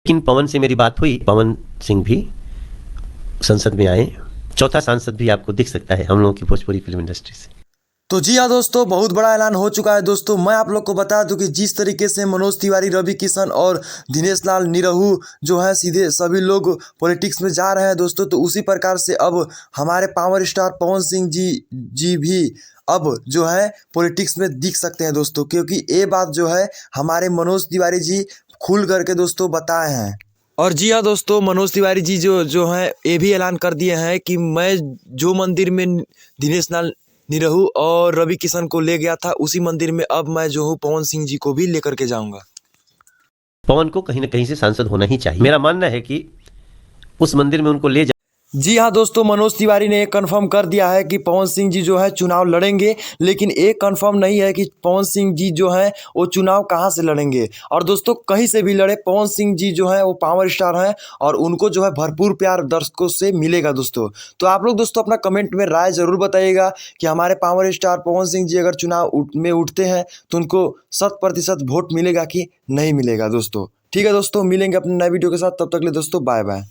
लेकिन पवन से मेरी बात हुई, पवन सिंह भी संसद में आए, चौथा सांसद भी आपको दिख सकता है हम लोगों की भोजपुरी फिल्म इंडस्ट्री से। तो जी हाँ दोस्तों, बहुत बड़ा ऐलान हो चुका है दोस्तों। मैं आप लोग को बता दूं कि जिस तरीके से मनोज तिवारी, रवि किशन और दिनेश लाल निरहू जो है सीधे सभी लोग पॉलिटिक्स में जा रहे हैं दोस्तों, तो उसी प्रकार से अब हमारे पावर स्टार पवन सिंह जी भी अब जो है पॉलिटिक्स में दिख सकते हैं दोस्तों, क्योंकि ये बात जो है हमारे मनोज तिवारी जी खुल करके दोस्तों बताए हैं। और जी हाँ दोस्तों, मनोज तिवारी जी जो है ये भी ऐलान कर दिए हैं कि मैं जो मंदिर में दिनेश लाल निरहू और रवि किशन को ले गया था, उसी मंदिर में अब मैं जो हूँ पवन सिंह जी को भी लेकर के जाऊंगा। पवन को कहीं ना कहीं से सांसद होना ही चाहिए। मेरा मानना है कि उस मंदिर में उनको ले जा। जी हाँ दोस्तों, मनोज तिवारी ने कंफर्म कर दिया है कि पवन सिंह जी जो है चुनाव लड़ेंगे, लेकिन एक कंफर्म नहीं है कि पवन सिंह जी जो है वो चुनाव कहाँ से लड़ेंगे। और दोस्तों कहीं से भी लड़े, पवन सिंह जी जो है वो पावर स्टार हैं और उनको जो है भरपूर प्यार दर्शकों से मिलेगा दोस्तों। तो आप लोग दोस्तों अपना कमेंट में राय जरूर बताइएगा कि हमारे पावर स्टार पवन सिंह जी अगर चुनाव में उठते हैं तो उनको 100% वोट मिलेगा कि नहीं मिलेगा दोस्तों। ठीक है दोस्तों, मिलेंगे अपने नए वीडियो के साथ, तब तक के लिए दोस्तों बाय बाय।